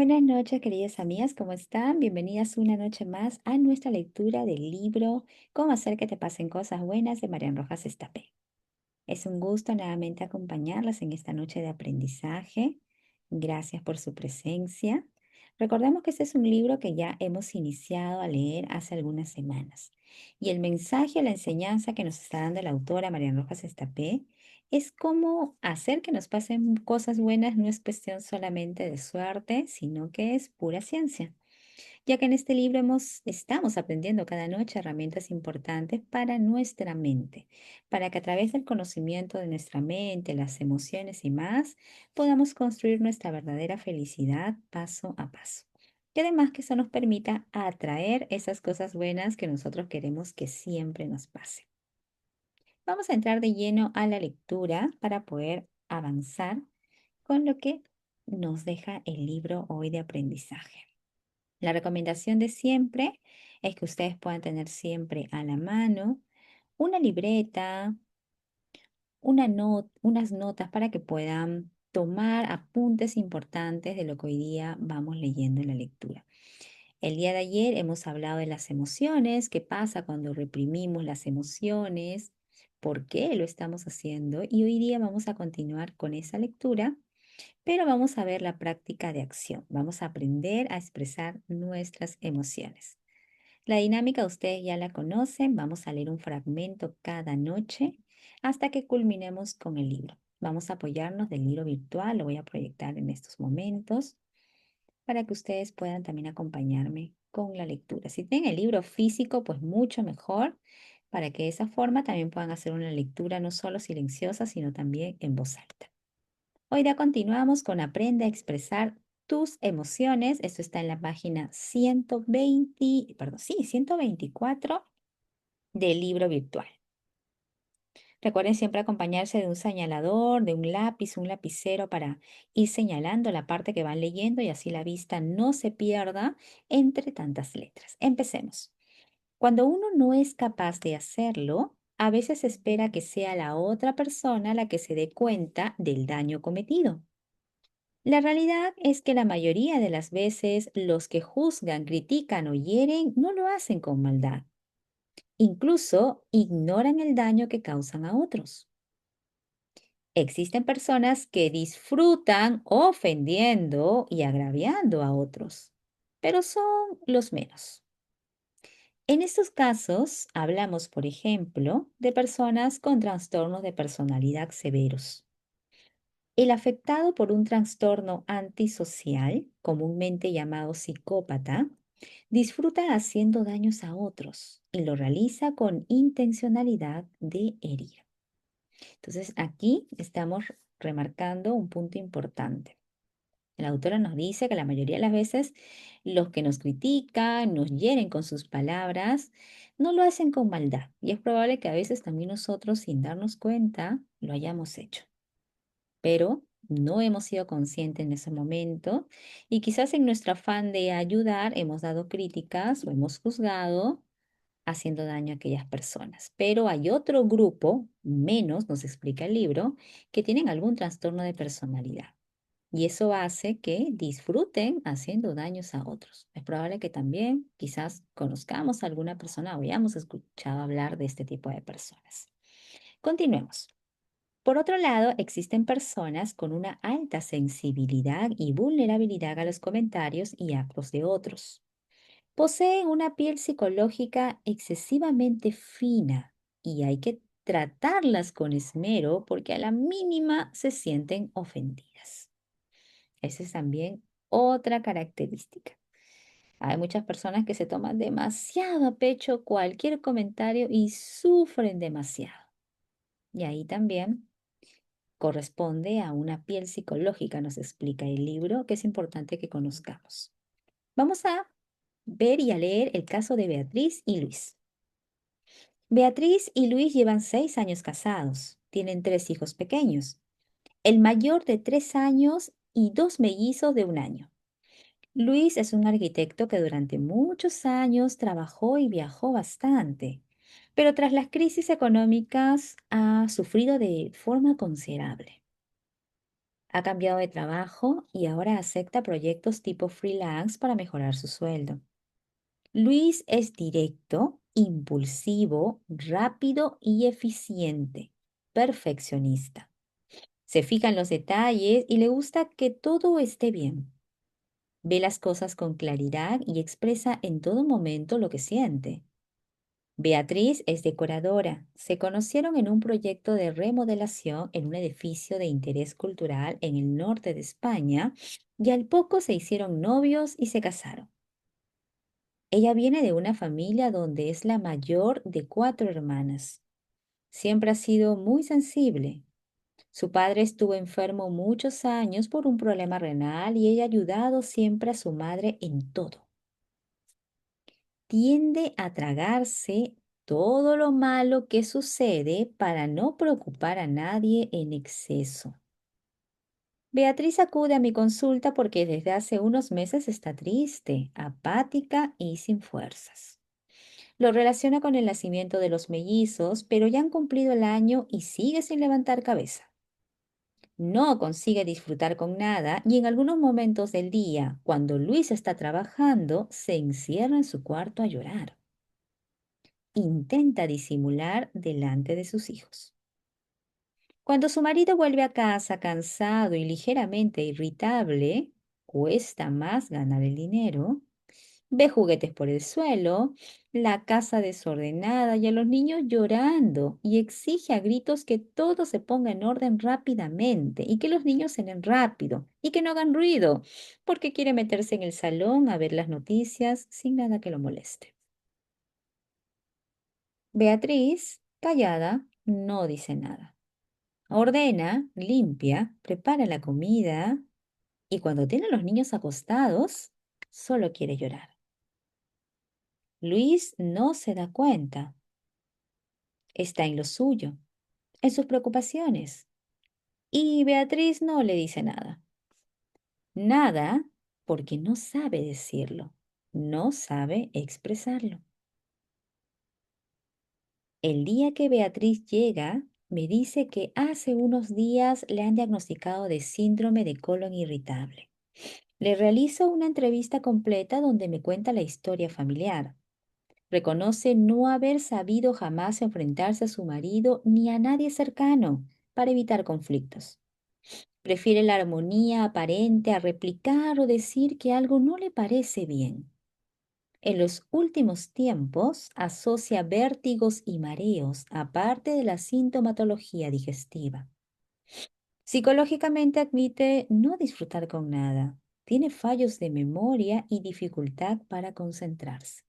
Buenas noches, queridas amigas, ¿cómo están? Bienvenidas una noche más a nuestra lectura del libro Cómo hacer que te pasen cosas buenas de Marian Rojas Estapé. Es un gusto nuevamente acompañarlas en esta noche de aprendizaje. Gracias por su presencia. Recordemos que este es un libro que ya hemos iniciado a leer hace algunas semanas. Y el mensaje, la enseñanza que nos está dando la autora Marian Rojas Estapé es cómo hacer que nos pasen cosas buenas no es cuestión solamente de suerte, sino que es pura ciencia, ya que en este libro estamos aprendiendo cada noche herramientas importantes para nuestra mente, para que a través del conocimiento de nuestra mente, las emociones y más, podamos construir nuestra verdadera felicidad paso a paso. Y además que eso nos permita atraer esas cosas buenas que nosotros queremos que siempre nos pasen. Vamos a entrar de lleno a la lectura para poder avanzar con lo que nos deja el libro hoy de aprendizaje. La recomendación de siempre es que ustedes puedan tener siempre a la mano una libreta, unas notas para que puedan tomar apuntes importantes de lo que hoy día vamos leyendo en la lectura. El día de ayer hemos hablado de las emociones, qué pasa cuando reprimimos las emociones, por qué lo estamos haciendo, y hoy día vamos a continuar con esa lectura, pero vamos a ver la práctica de acción. Vamos a aprender a expresar nuestras emociones. La dinámica ustedes ya la conocen. Vamos a leer un fragmento cada noche hasta que culminemos con el libro. Vamos a apoyarnos del libro virtual, lo voy a proyectar en estos momentos para que ustedes puedan también acompañarme con la lectura. Si tienen el libro físico, pues mucho mejor, para que de esa forma también puedan hacer una lectura no solo silenciosa, sino también en voz alta. Hoy ya continuamos con Aprende a expresar tus emociones. Esto está en la página 120, perdón, sí, 124 del libro virtual. Recuerden siempre acompañarse de un señalador, de un lápiz, un lapicero para ir señalando la parte que van leyendo y así la vista no se pierda entre tantas letras. Empecemos. Cuando uno no es capaz de hacerlo, a veces espera que sea la otra persona la que se dé cuenta del daño cometido. La realidad es que la mayoría de las veces los que juzgan, critican o hieren no lo hacen con maldad. Incluso ignoran el daño que causan a otros. Existen personas que disfrutan ofendiendo y agraviando a otros, pero son los menos. En estos casos, hablamos, por ejemplo, de personas con trastornos de personalidad severos. El afectado por un trastorno antisocial, comúnmente llamado psicópata, disfruta haciendo daños a otros y lo realiza con intencionalidad de herir. Entonces, aquí estamos remarcando un punto importante. La autora nos dice que la mayoría de las veces los que nos critican, nos hieren con sus palabras, no lo hacen con maldad. Y es probable que a veces también nosotros, sin darnos cuenta, lo hayamos hecho. Pero no hemos sido conscientes en ese momento y quizás en nuestro afán de ayudar hemos dado críticas o hemos juzgado haciendo daño a aquellas personas. Pero hay otro grupo, menos, nos explica el libro, que tienen algún trastorno de personalidad. Y eso hace que disfruten haciendo daños a otros. Es probable que también quizás conozcamos a alguna persona o hayamos escuchado hablar de este tipo de personas. Continuemos. Por otro lado, existen personas con una alta sensibilidad y vulnerabilidad a los comentarios y actos de otros. Poseen una piel psicológica excesivamente fina y hay que tratarlas con esmero porque a la mínima se sienten ofendidas. Esa es también otra característica. Hay muchas personas que se toman demasiado a pecho cualquier comentario y sufren demasiado. Y ahí también corresponde a una piel psicológica, nos explica el libro, que es importante que conozcamos. Vamos a ver y a leer el caso de Beatriz y Luis. Beatriz y Luis llevan 6 años casados. Tienen 3 hijos pequeños. El mayor de 3 años y dos mellizos de 1 año. Luis es un arquitecto que durante muchos años trabajó y viajó bastante, pero tras las crisis económicas ha sufrido de forma considerable. Ha cambiado de trabajo y ahora acepta proyectos tipo freelance para mejorar su sueldo. Luis es directo, impulsivo, rápido y eficiente. Perfeccionista. Se fija en los detalles y le gusta que todo esté bien. Ve las cosas con claridad y expresa en todo momento lo que siente. Beatriz es decoradora. Se conocieron en un proyecto de remodelación en un edificio de interés cultural en el norte de España y al poco se hicieron novios y se casaron. Ella viene de una familia donde es la mayor de cuatro hermanas. Siempre ha sido muy sensible. Su padre estuvo enfermo muchos años por un problema renal y ella ha ayudado siempre a su madre en todo. Tiende a tragarse todo lo malo que sucede para no preocupar a nadie en exceso. Beatriz acude a mi consulta porque desde hace unos meses está triste, apática y sin fuerzas. Lo relaciona con el nacimiento de los mellizos, pero ya han cumplido el año y sigue sin levantar cabeza. No consigue disfrutar con nada y en algunos momentos del día, cuando Luis está trabajando, se encierra en su cuarto a llorar. Intenta disimular delante de sus hijos. Cuando su marido vuelve a casa cansado y ligeramente irritable, cuesta más ganar el dinero. Ve juguetes por el suelo, la casa desordenada y a los niños llorando y exige a gritos que todo se ponga en orden rápidamente y que los niños cenen rápido y que no hagan ruido, porque quiere meterse en el salón a ver las noticias sin nada que lo moleste. Beatriz, callada, no dice nada. Ordena, limpia, prepara la comida y cuando tiene a los niños acostados, solo quiere llorar. Luis no se da cuenta. Está en lo suyo, en sus preocupaciones. Y Beatriz no le dice nada. Nada porque no sabe decirlo, no sabe expresarlo. El día que Beatriz llega, me dice que hace unos días le han diagnosticado de síndrome de colon irritable. Le realizo una entrevista completa donde me cuenta la historia familiar. Reconoce no haber sabido jamás enfrentarse a su marido ni a nadie cercano para evitar conflictos. Prefiere la armonía aparente a replicar o decir que algo no le parece bien. En los últimos tiempos asocia vértigos y mareos aparte de la sintomatología digestiva. Psicológicamente admite no disfrutar con nada. Tiene fallos de memoria y dificultad para concentrarse.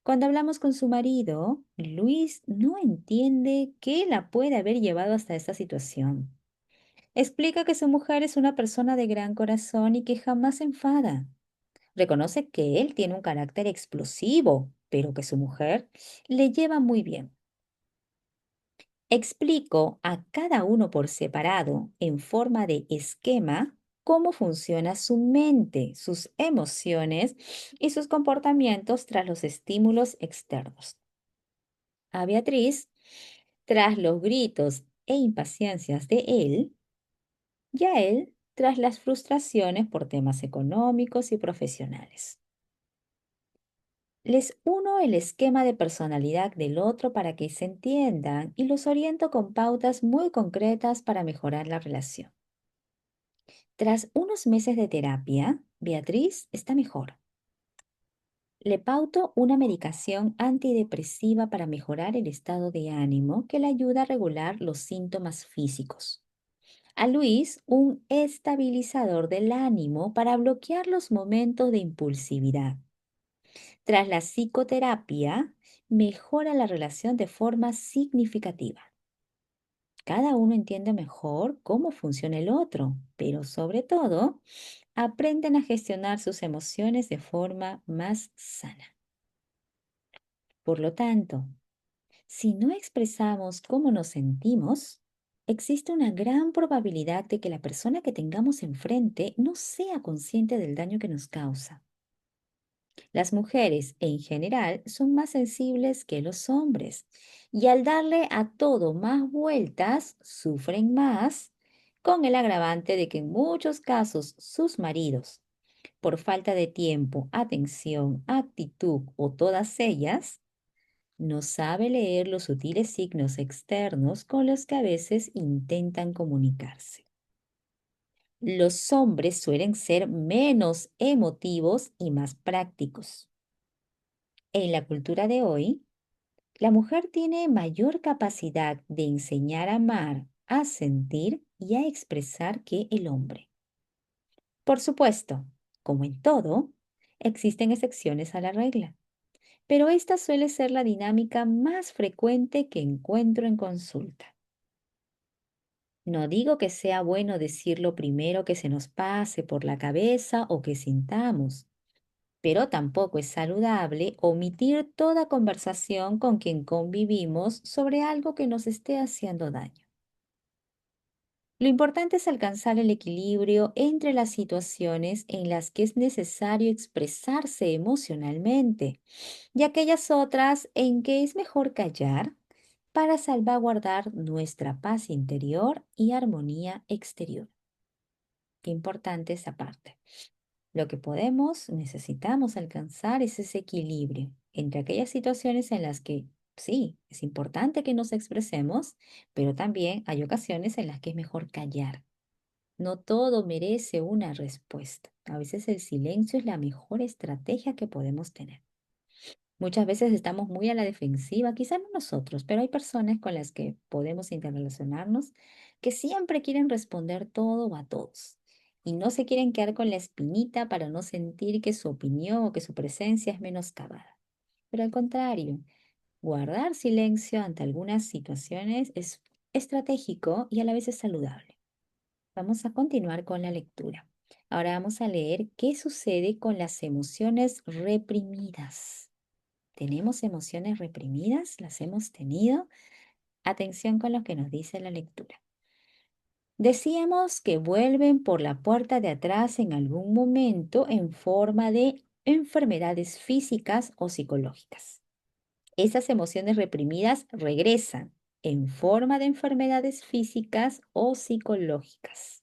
Cuando hablamos con su marido, Luis no entiende qué la puede haber llevado hasta esta situación. Explica que su mujer es una persona de gran corazón y que jamás se enfada. Reconoce que él tiene un carácter explosivo, pero que su mujer le lleva muy bien. Explico a cada uno por separado, en forma de esquema, cómo funciona su mente, sus emociones y sus comportamientos tras los estímulos externos. A Beatriz, tras los gritos e impaciencias de él, y a él tras las frustraciones por temas económicos y profesionales. Les uno el esquema de personalidad del otro para que se entiendan y los oriento con pautas muy concretas para mejorar la relación. Tras unos meses de terapia, Beatriz está mejor. Le pauto una medicación antidepresiva para mejorar el estado de ánimo que le ayuda a regular los síntomas físicos. A Luis, un estabilizador del ánimo para bloquear los momentos de impulsividad. Tras la psicoterapia, mejora la relación de forma significativa. Cada uno entiende mejor cómo funciona el otro, pero sobre todo, aprenden a gestionar sus emociones de forma más sana. Por lo tanto, si no expresamos cómo nos sentimos, existe una gran probabilidad de que la persona que tengamos enfrente no sea consciente del daño que nos causa. Las mujeres en general son más sensibles que los hombres y al darle a todo más vueltas, sufren más con el agravante de que en muchos casos sus maridos, por falta de tiempo, atención, actitud o todas ellas, no sabe leer los sutiles signos externos con los que a veces intentan comunicarse. Los hombres suelen ser menos emotivos y más prácticos. En la cultura de hoy, la mujer tiene mayor capacidad de enseñar a amar, a sentir y a expresar que el hombre. Por supuesto, como en todo, existen excepciones a la regla, pero esta suele ser la dinámica más frecuente que encuentro en consulta. No digo que sea bueno decir lo primero que se nos pase por la cabeza o que sintamos, pero tampoco es saludable omitir toda conversación con quien convivimos sobre algo que nos esté haciendo daño. Lo importante es alcanzar el equilibrio entre las situaciones en las que es necesario expresarse emocionalmente y aquellas otras en que es mejor callar para salvaguardar nuestra paz interior y armonía exterior. Qué importante esa parte. Lo que necesitamos alcanzar es ese equilibrio entre aquellas situaciones en las que sí, es importante que nos expresemos, pero también hay ocasiones en las que es mejor callar. No todo merece una respuesta. A veces el silencio es la mejor estrategia que podemos tener. Muchas veces estamos muy a la defensiva, quizás no nosotros, pero hay personas con las que podemos interrelacionarnos que siempre quieren responder todo a todos y no se quieren quedar con la espinita para no sentir que su opinión o que su presencia es menoscabada. Pero al contrario, guardar silencio ante algunas situaciones es estratégico y a la vez es saludable. Vamos a continuar con la lectura. Ahora vamos a leer qué sucede con las emociones reprimidas. ¿Tenemos emociones reprimidas? ¿Las hemos tenido? Atención con lo que nos dice la lectura. Decíamos que vuelven por la puerta de atrás en algún momento en forma de enfermedades físicas o psicológicas. Esas emociones reprimidas regresan en forma de enfermedades físicas o psicológicas.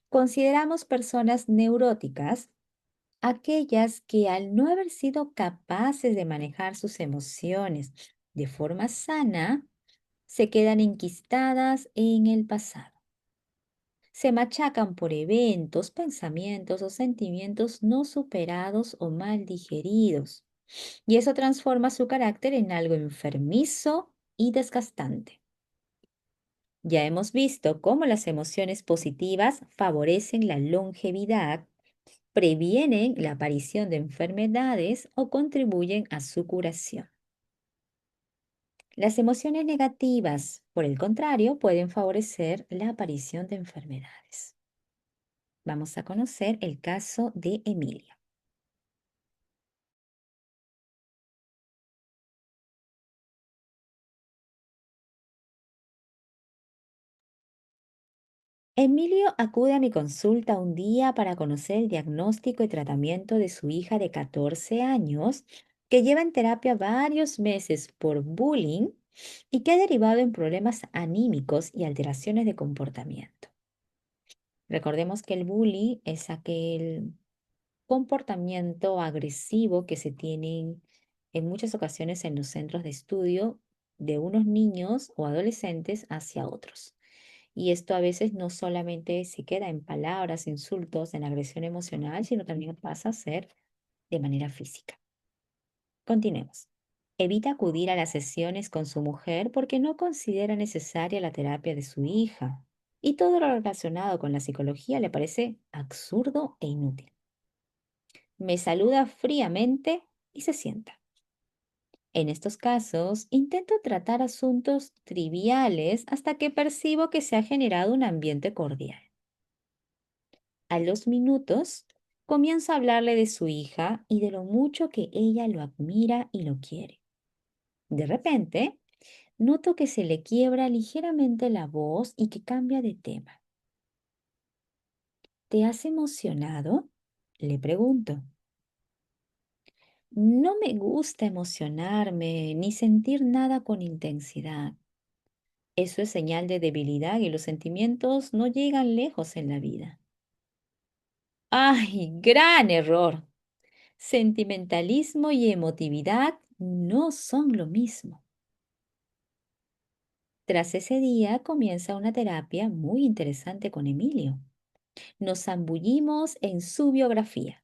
Consideramos personas neuróticas aquellas que al no haber sido capaces de manejar sus emociones de forma sana, se quedan enquistadas en el pasado. Se machacan por eventos, pensamientos o sentimientos no superados o mal digeridos. Y eso transforma su carácter en algo enfermizo y desgastante. Ya hemos visto cómo las emociones positivas favorecen la longevidad, previenen la aparición de enfermedades o contribuyen a su curación. Las emociones negativas, por el contrario, pueden favorecer la aparición de enfermedades. Vamos a conocer el caso de Emilia. Emilio acude a mi consulta un día para conocer el diagnóstico y tratamiento de su hija de 14 años, que lleva en terapia varios meses por bullying y que ha derivado en problemas anímicos y alteraciones de comportamiento. Recordemos que el bullying es aquel comportamiento agresivo que se tienen en muchas ocasiones en los centros de estudio de unos niños o adolescentes hacia otros. Y esto a veces no solamente se queda en palabras, insultos, en agresión emocional, sino también pasa a ser de manera física. Continuemos. Evita acudir a las sesiones con su mujer porque no considera necesaria la terapia de su hija. Y todo lo relacionado con la psicología le parece absurdo e inútil. Me saluda fríamente y se sienta. En estos casos, intento tratar asuntos triviales hasta que percibo que se ha generado un ambiente cordial. A los minutos, comienzo a hablarle de su hija y de lo mucho que ella lo admira y lo quiere. De repente, noto que se le quiebra ligeramente la voz y que cambia de tema. ¿Te has emocionado? Le pregunto. No me gusta emocionarme ni sentir nada con intensidad. Eso es señal de debilidad y los sentimientos no llegan lejos en la vida. ¡Ay, gran error! Sentimentalismo y emotividad no son lo mismo. Tras ese día comienza una terapia muy interesante con Emilio. Nos zambullimos en su biografía.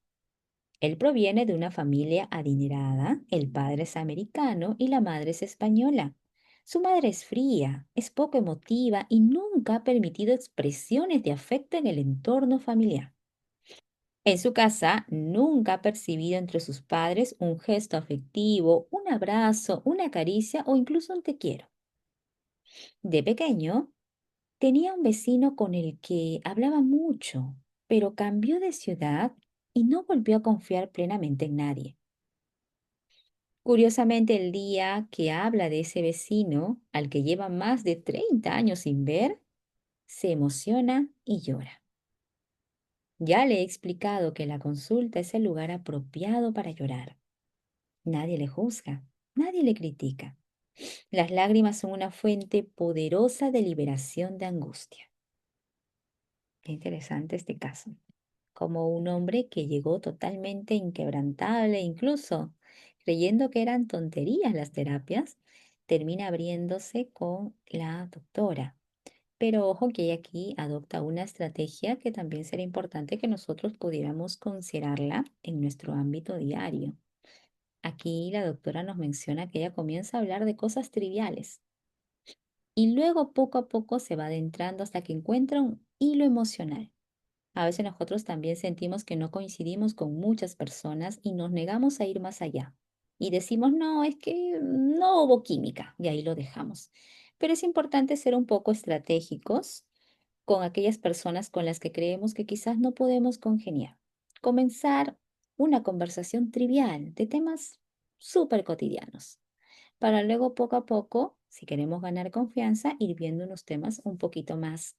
Él proviene de una familia adinerada, el padre es americano y la madre es española. Su madre es fría, es poco emotiva y nunca ha permitido expresiones de afecto en el entorno familiar. En su casa nunca ha percibido entre sus padres un gesto afectivo, un abrazo, una caricia o incluso un te quiero. De pequeño, tenía un vecino con el que hablaba mucho, pero cambió de ciudad y no volvió a confiar plenamente en nadie. Curiosamente, el día que habla de ese vecino, al que lleva más de 30 años sin ver, se emociona y llora. Ya le he explicado que la consulta es el lugar apropiado para llorar. Nadie le juzga, nadie le critica. Las lágrimas son una fuente poderosa de liberación de angustia. Qué interesante este caso. Como un hombre que llegó totalmente inquebrantable, incluso creyendo que eran tonterías las terapias, termina abriéndose con la doctora. Pero ojo que ella aquí adopta una estrategia que también sería importante que nosotros pudiéramos considerarla en nuestro ámbito diario. Aquí la doctora nos menciona que ella comienza a hablar de cosas triviales y luego poco a poco se va adentrando hasta que encuentra un hilo emocional. A veces nosotros también sentimos que no coincidimos con muchas personas y nos negamos a ir más allá. Y decimos, no, es que no hubo química y ahí lo dejamos. Pero es importante ser un poco estratégicos con aquellas personas con las que creemos que quizás no podemos congeniar. Comenzar una conversación trivial de temas súper cotidianos para luego poco a poco, si queremos ganar confianza, ir viendo unos temas un poquito más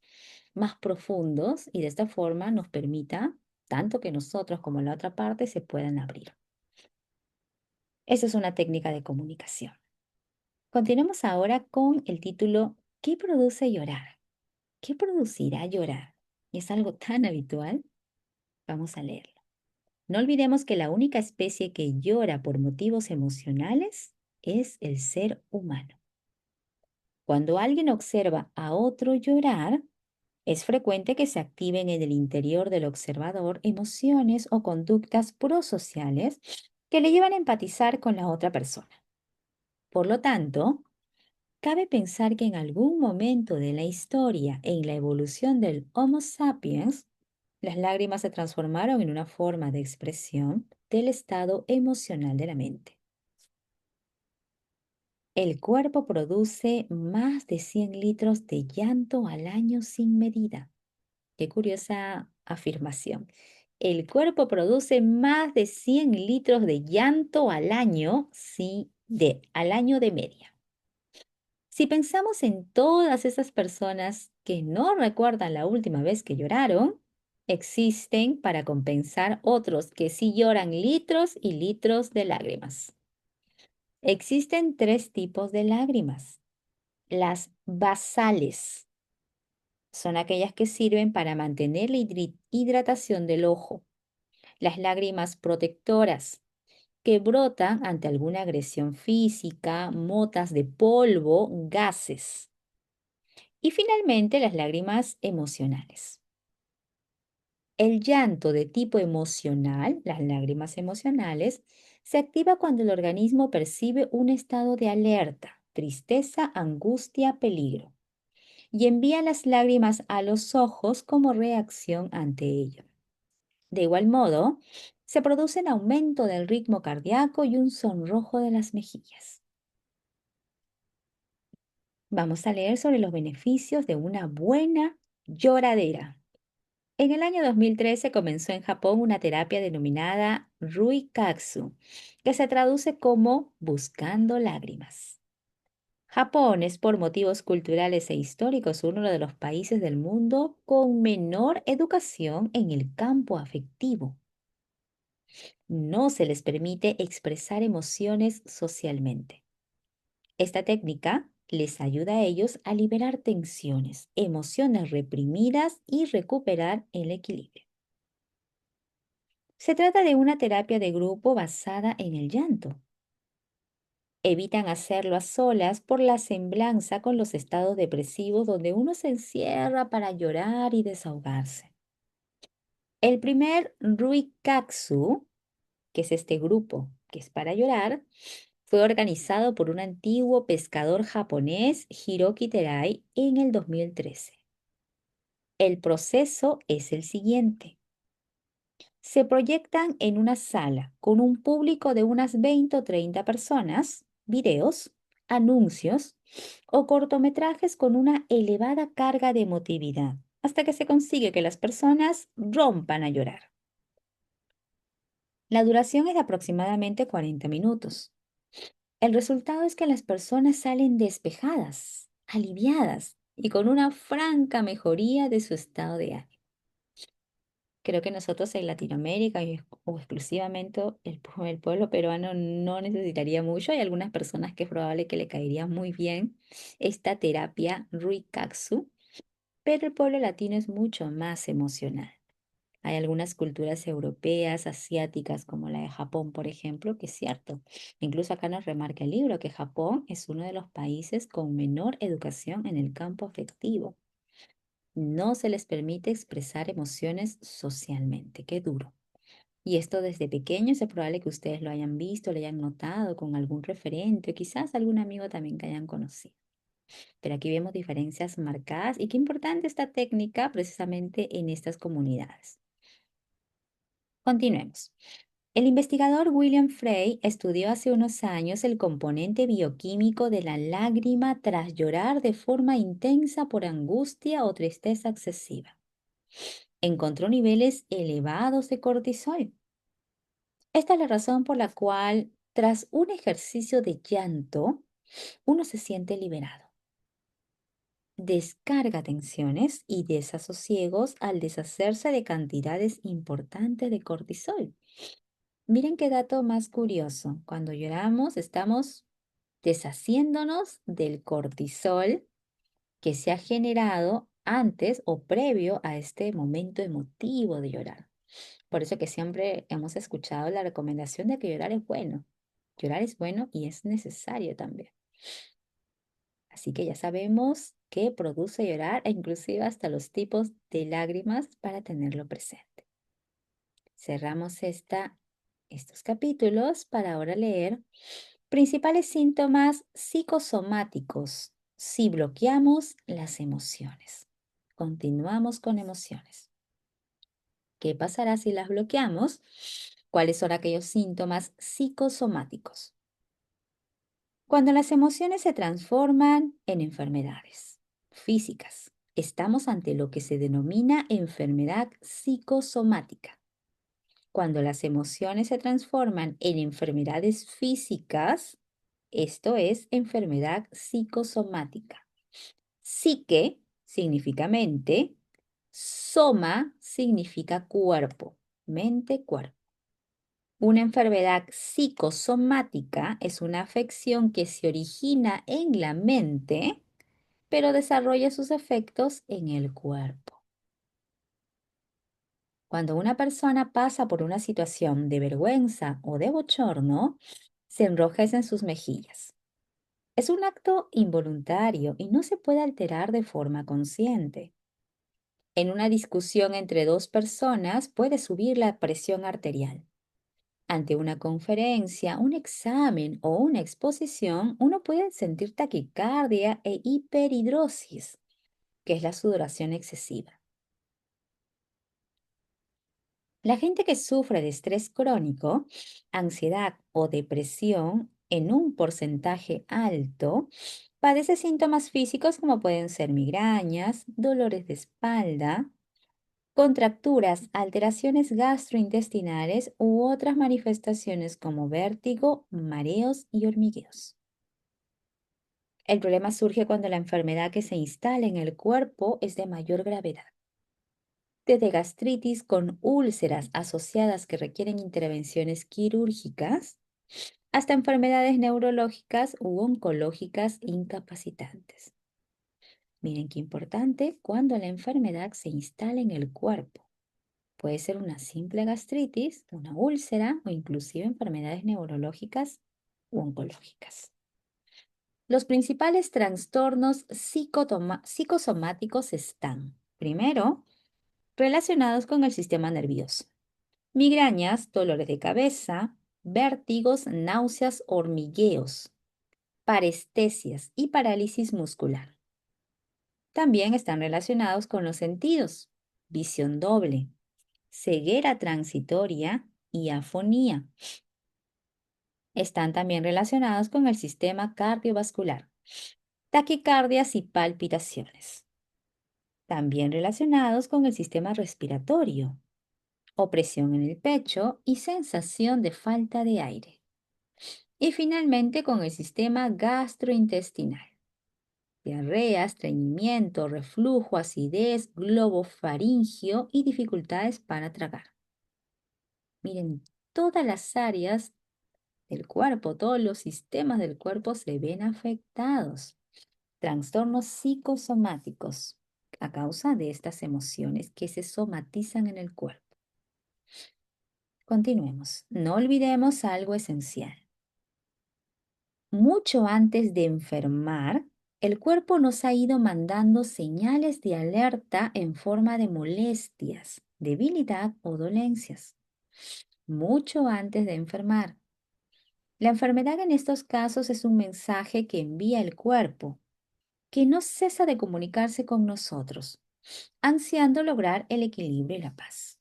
profundos y de esta forma nos permita tanto que nosotros como la otra parte se puedan abrir. Esa es una técnica de comunicación. Continuemos ahora con el título ¿Qué produce llorar? ¿Qué producirá llorar? Y es algo tan habitual. Vamos a leerlo. No olvidemos que la única especie que llora por motivos emocionales es el ser humano. Cuando alguien observa a otro llorar, es frecuente que se activen en el interior del observador emociones o conductas prosociales que le llevan a empatizar con la otra persona. Por lo tanto, cabe pensar que en algún momento de la historia, en la evolución del Homo sapiens, las lágrimas se transformaron en una forma de expresión del estado emocional de la mente. El cuerpo produce más de 100 litros de llanto al año sin medida. Qué curiosa afirmación. El cuerpo produce más de 100 litros de llanto al año, sí, al año de media. Si pensamos en todas esas personas que no recuerdan la última vez que lloraron, existen para compensar otros que sí lloran litros y litros de lágrimas. Existen tres tipos de lágrimas. Las basales son aquellas que sirven para mantener la hidratación del ojo. Las lágrimas protectoras, que brotan ante alguna agresión física, motas de polvo, gases. Y finalmente las lágrimas emocionales. El llanto de tipo emocional, las lágrimas emocionales, se activa cuando el organismo percibe un estado de alerta, tristeza, angustia, peligro, y envía las lágrimas a los ojos como reacción ante ello. De igual modo, se producen aumento del ritmo cardíaco y un sonrojo de las mejillas. Vamos a leer sobre los beneficios de una buena lloradera. En el año 2013 comenzó en Japón una terapia denominada Ruikatsu, que se traduce como buscando lágrimas. Japón es por motivos culturales e históricos uno de los países del mundo con menor educación en el campo afectivo. No se les permite expresar emociones socialmente. Esta técnica, les ayuda a ellos a liberar tensiones, emociones reprimidas y recuperar el equilibrio. Se trata de una terapia de grupo basada en el llanto. Evitan hacerlo a solas por la semblanza con los estados depresivos donde uno se encierra para llorar y desahogarse. El primer Ruikatsu, que es este grupo que es para llorar, fue organizado por un antiguo pescador japonés, Hiroki Terai, en el 2013. El proceso es el siguiente. Se proyectan en una sala con un público de unas 20 o 30 personas, videos, anuncios o cortometrajes con una elevada carga de emotividad, hasta que se consigue que las personas rompan a llorar. La duración es de aproximadamente 40 minutos. El resultado es que las personas salen despejadas, aliviadas y con una franca mejoría de su estado de ánimo. Creo que nosotros en Latinoamérica o exclusivamente el pueblo peruano no necesitaría mucho. Hay algunas personas que es probable que le caería muy bien esta terapia Ruikatsu, pero el pueblo latino es mucho más emocional. Hay algunas culturas europeas, asiáticas, como la de Japón, por ejemplo, que es cierto. Incluso acá nos remarca el libro que Japón es uno de los países con menor educación en el campo afectivo. No se les permite expresar emociones socialmente. Qué duro. Y esto desde pequeños es probable que ustedes lo hayan visto, lo hayan notado con algún referente o quizás algún amigo también que hayan conocido. Pero aquí vemos diferencias marcadas y qué importante esta técnica precisamente en estas comunidades. Continuemos. El investigador William Frey estudió hace unos años el componente bioquímico de la lágrima tras llorar de forma intensa por angustia o tristeza excesiva. Encontró niveles elevados de cortisol. Esta es la razón por la cual, tras un ejercicio de llanto, uno se siente liberado. Descarga tensiones y desasosiegos al deshacerse de cantidades importantes de cortisol. Miren qué dato más curioso. Cuando lloramos, estamos deshaciéndonos del cortisol que se ha generado antes o previo a este momento emotivo de llorar. Por eso que siempre hemos escuchado la recomendación de que llorar es bueno. Llorar es bueno y es necesario también. Así que ya sabemos qué produce llorar e inclusive hasta los tipos de lágrimas para tenerlo presente. Cerramos estos capítulos para ahora leer principales síntomas psicosomáticos si bloqueamos las emociones. Continuamos con emociones. ¿Qué pasará si las bloqueamos? ¿Cuáles son aquellos síntomas psicosomáticos? Cuando las emociones se transforman en enfermedades físicas, estamos ante lo que se denomina enfermedad psicosomática. Cuando las emociones se transforman en enfermedades físicas, esto es enfermedad psicosomática. Psique significa mente, soma significa cuerpo, mente, cuerpo. Una enfermedad psicosomática es una afección que se origina en la mente, pero desarrolla sus efectos en el cuerpo. Cuando una persona pasa por una situación de vergüenza o de bochorno, se enrojecen sus mejillas. Es un acto involuntario y no se puede alterar de forma consciente. En una discusión entre dos personas puede subir la presión arterial. Ante una conferencia, un examen o una exposición, uno puede sentir taquicardia e hiperhidrosis, que es la sudoración excesiva. La gente que sufre de estrés crónico, ansiedad o depresión en un porcentaje alto, padece síntomas físicos como pueden ser migrañas, dolores de espalda, contracturas, alteraciones gastrointestinales u otras manifestaciones como vértigo, mareos y hormigueos. El problema surge cuando la enfermedad que se instala en el cuerpo es de mayor gravedad. Desde gastritis con úlceras asociadas que requieren intervenciones quirúrgicas, hasta enfermedades neurológicas u oncológicas incapacitantes. Miren qué importante cuando la enfermedad se instala en el cuerpo. Puede ser una simple gastritis, una úlcera o inclusive enfermedades neurológicas u oncológicas. Los principales trastornos psicosomáticos están, primero, relacionados con el sistema nervioso. Migrañas, dolores de cabeza, vértigos, náuseas, hormigueos, parestesias y parálisis muscular. También están relacionados con los sentidos, visión doble, ceguera transitoria y afonía. Están también relacionados con el sistema cardiovascular, taquicardias y palpitaciones. También relacionados con el sistema respiratorio, opresión en el pecho y sensación de falta de aire. Y finalmente con el sistema gastrointestinal, diarrea, estreñimiento, reflujo, acidez, globo faríngeo y dificultades para tragar. Miren, todas las áreas del cuerpo, todos los sistemas del cuerpo se ven afectados. Trastornos psicosomáticos a causa de estas emociones que se somatizan en el cuerpo. Continuemos. No olvidemos algo esencial. Mucho antes de enfermar, el cuerpo nos ha ido mandando señales de alerta en forma de molestias, debilidad o dolencias. Mucho antes de enfermar. La enfermedad en estos casos es un mensaje que envía el cuerpo, que no cesa de comunicarse con nosotros, ansiando lograr el equilibrio y la paz.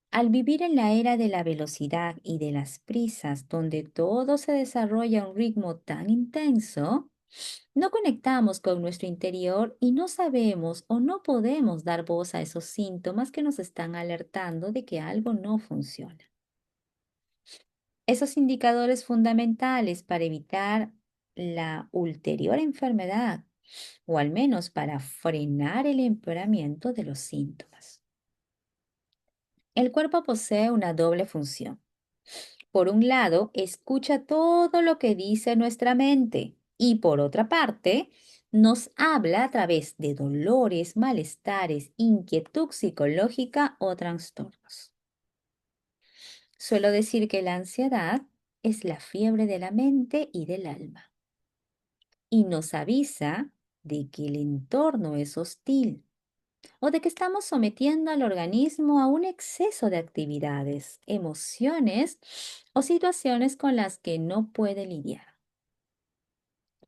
Al vivir en la era de la velocidad y de las prisas, donde todo se desarrolla a un ritmo tan intenso, no conectamos con nuestro interior y no sabemos o no podemos dar voz a esos síntomas que nos están alertando de que algo no funciona. Esos indicadores fundamentales para evitar la ulterior enfermedad o al menos para frenar el empeoramiento de los síntomas. El cuerpo posee una doble función. Por un lado, escucha todo lo que dice nuestra mente y por otra parte, nos habla a través de dolores, malestares, inquietud psicológica o trastornos. Suelo decir que la ansiedad es la fiebre de la mente y del alma y nos avisa de que el entorno es hostil o de que estamos sometiendo al organismo a un exceso de actividades, emociones o situaciones con las que no puede lidiar.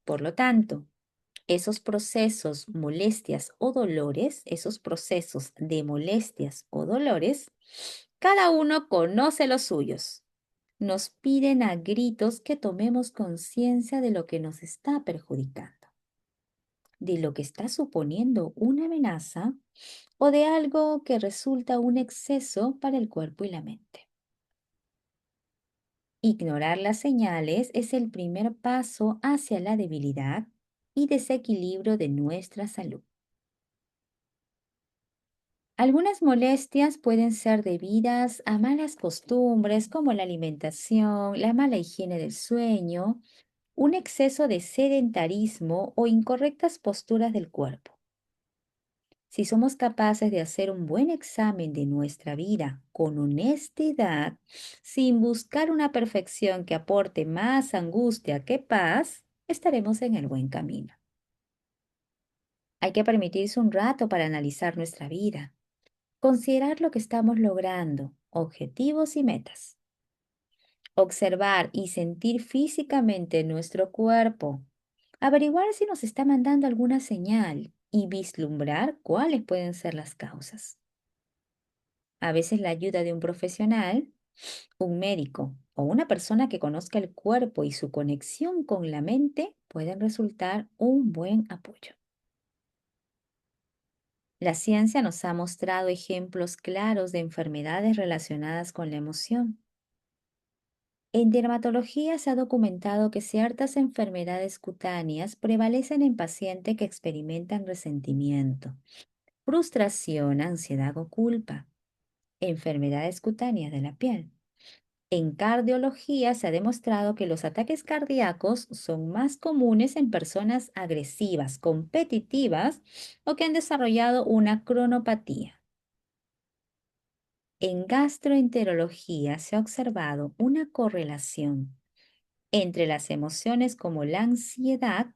Por lo tanto, esos procesos, molestias o dolores, esos procesos de molestias o dolores, cada uno conoce los suyos. Nos piden a gritos que tomemos conciencia de lo que nos está perjudicando, de lo que está suponiendo una amenaza o de algo que resulta un exceso para el cuerpo y la mente. Ignorar las señales es el primer paso hacia la debilidad y desequilibrio de nuestra salud. Algunas molestias pueden ser debidas a malas costumbres como la alimentación, la mala higiene del sueño, un exceso de sedentarismo o incorrectas posturas del cuerpo. Si somos capaces de hacer un buen examen de nuestra vida con honestidad, sin buscar una perfección que aporte más angustia que paz, estaremos en el buen camino. Hay que permitirse un rato para analizar nuestra vida, considerar lo que estamos logrando, objetivos y metas. Observar y sentir físicamente nuestro cuerpo, averiguar si nos está mandando alguna señal y vislumbrar cuáles pueden ser las causas. A veces la ayuda de un profesional, un médico o una persona que conozca el cuerpo y su conexión con la mente pueden resultar un buen apoyo. La ciencia nos ha mostrado ejemplos claros de enfermedades relacionadas con la emoción. En dermatología se ha documentado que ciertas enfermedades cutáneas prevalecen en pacientes que experimentan resentimiento, frustración, ansiedad o culpa. Enfermedades cutáneas de la piel. En cardiología se ha demostrado que los ataques cardíacos son más comunes en personas agresivas, competitivas o que han desarrollado una cronopatía. En gastroenterología se ha observado una correlación entre las emociones como la ansiedad,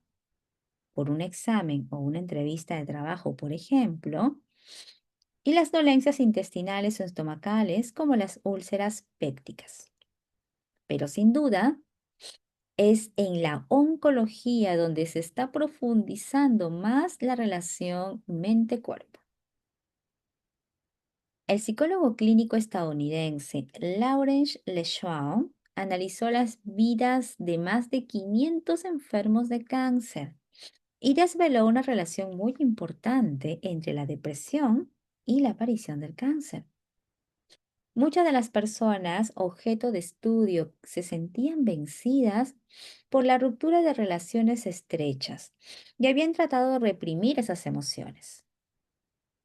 por un examen o una entrevista de trabajo, por ejemplo, y las dolencias intestinales o estomacales como las úlceras pépticas. Pero sin duda, es en la oncología donde se está profundizando más la relación mente-cuerpo. El psicólogo clínico estadounidense Lawrence Leschwaun analizó las vidas de más de 500 enfermos de cáncer y desveló una relación muy importante entre la depresión y la aparición del cáncer. Muchas de las personas objeto de estudio se sentían vencidas por la ruptura de relaciones estrechas y habían tratado de reprimir esas emociones.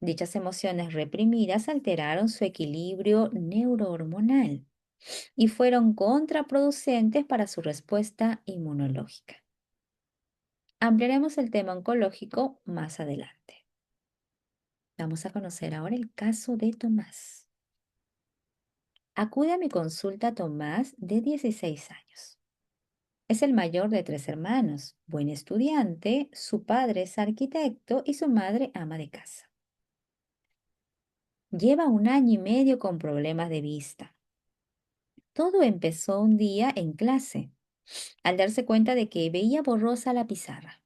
Dichas emociones reprimidas alteraron su equilibrio neurohormonal y fueron contraproducentes para su respuesta inmunológica. Ampliaremos el tema oncológico más adelante. Vamos a conocer ahora el caso de Tomás. Acude a mi consulta Tomás, de 16 años. Es el mayor de tres hermanos, buen estudiante, su padre es arquitecto y su madre ama de casa. Lleva un año y medio con problemas de vista. Todo empezó un día en clase, al darse cuenta de que veía borrosa la pizarra.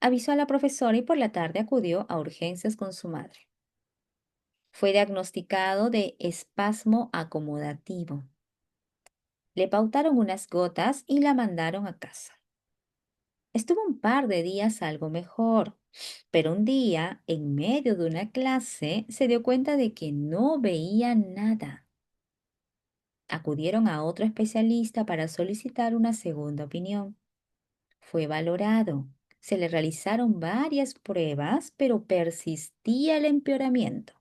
Avisó a la profesora y por la tarde acudió a urgencias con su madre. Fue diagnosticado de espasmo acomodativo. Le pautaron unas gotas y la mandaron a casa. Estuvo un par de días algo mejor, pero un día, en medio de una clase, se dio cuenta de que no veía nada. Acudieron a otro especialista para solicitar una segunda opinión. Fue valorado. Se le realizaron varias pruebas, pero persistía el empeoramiento.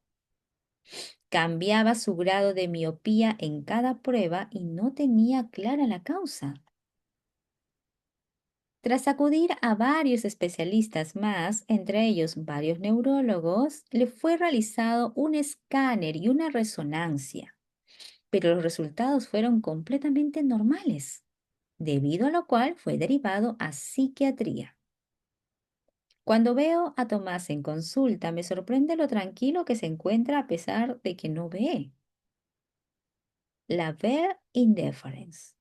Cambiaba su grado de miopía en cada prueba y no tenía clara la causa. Tras acudir a varios especialistas más, entre ellos varios neurólogos, le fue realizado un escáner y una resonancia, pero los resultados fueron completamente normales, debido a lo cual fue derivado a psiquiatría. Cuando veo a Tomás en consulta, me sorprende lo tranquilo que se encuentra a pesar de que no ve. La ver indifference,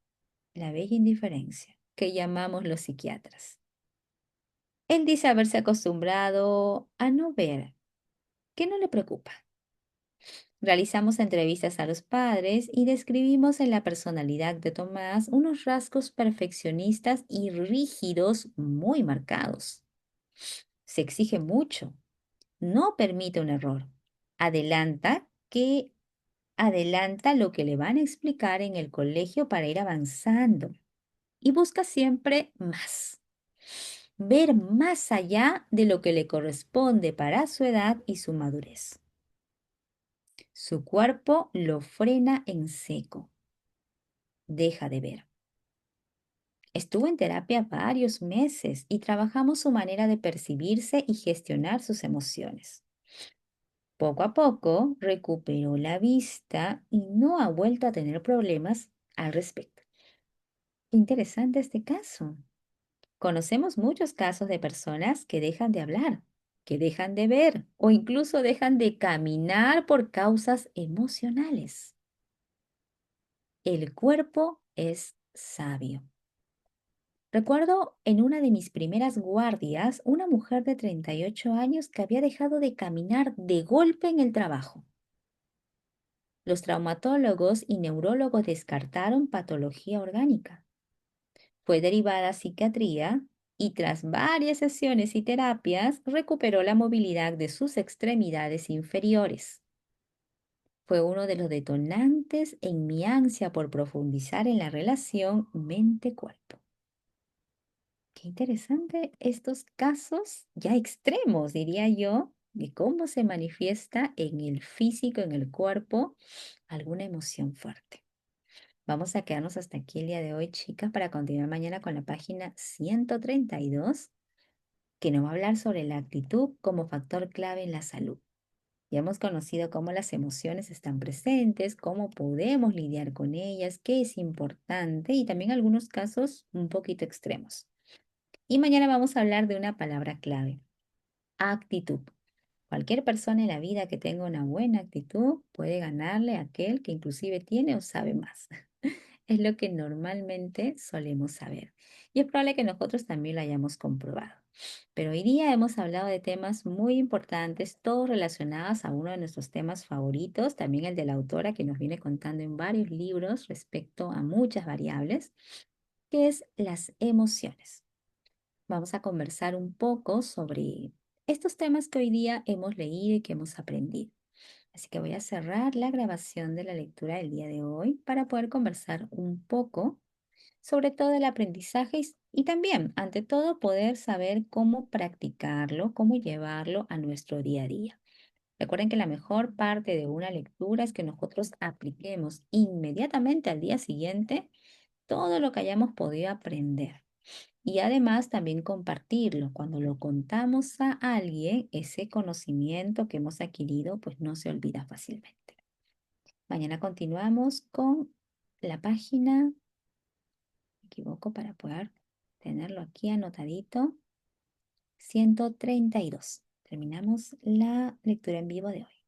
la bella indiferencia, que llamamos los psiquiatras. Él dice haberse acostumbrado a no ver, que no le preocupa. Realizamos entrevistas a los padres y describimos en la personalidad de Tomás unos rasgos perfeccionistas y rígidos muy marcados. Se exige mucho, no permite un error. Adelanta que adelanta lo que le van a explicar en el colegio para ir avanzando y busca siempre más. Ver más allá de lo que le corresponde para su edad y su madurez. Su cuerpo lo frena en seco. Deja de ver. Estuvo en terapia varios meses y trabajamos su manera de percibirse y gestionar sus emociones. Poco a poco recuperó la vista y no ha vuelto a tener problemas al respecto. Interesante este caso. Conocemos muchos casos de personas que dejan de hablar, que dejan de ver o incluso dejan de caminar por causas emocionales. El cuerpo es sabio. Recuerdo en una de mis primeras guardias una mujer de 38 años que había dejado de caminar de golpe en el trabajo. Los traumatólogos y neurólogos descartaron patología orgánica. Fue derivada a psiquiatría y tras varias sesiones y terapias recuperó la movilidad de sus extremidades inferiores. Fue uno de los detonantes en mi ansia por profundizar en la relación mente-cuerpo. Qué interesante estos casos ya extremos, diría yo, de cómo se manifiesta en el físico, en el cuerpo, alguna emoción fuerte. Vamos a quedarnos hasta aquí el día de hoy, chicas, para continuar mañana con la página 132, que nos va a hablar sobre la actitud como factor clave en la salud. Ya hemos conocido cómo las emociones están presentes, cómo podemos lidiar con ellas, qué es importante y también algunos casos un poquito extremos. Y mañana vamos a hablar de una palabra clave, actitud. Cualquier persona en la vida que tenga una buena actitud puede ganarle a aquel que inclusive tiene o sabe más. Es lo que normalmente solemos saber. Y es probable que nosotros también lo hayamos comprobado. Pero hoy día hemos hablado de temas muy importantes, todos relacionados a uno de nuestros temas favoritos, también el de la autora que nos viene contando en varios libros respecto a muchas variables, que es las emociones. Vamos a conversar un poco sobre estos temas que hoy día hemos leído y que hemos aprendido. Así que voy a cerrar la grabación de la lectura del día de hoy para poder conversar un poco sobre todo el aprendizaje y también, ante todo, poder saber cómo practicarlo, cómo llevarlo a nuestro día a día. Recuerden que la mejor parte de una lectura es que nosotros apliquemos inmediatamente al día siguiente todo lo que hayamos podido aprender. Y además también compartirlo. Cuando lo contamos a alguien, ese conocimiento que hemos adquirido, pues no se olvida fácilmente. Mañana continuamos con la página, me equivoco para poder tenerlo aquí anotadito, 132. Terminamos la lectura en vivo de hoy.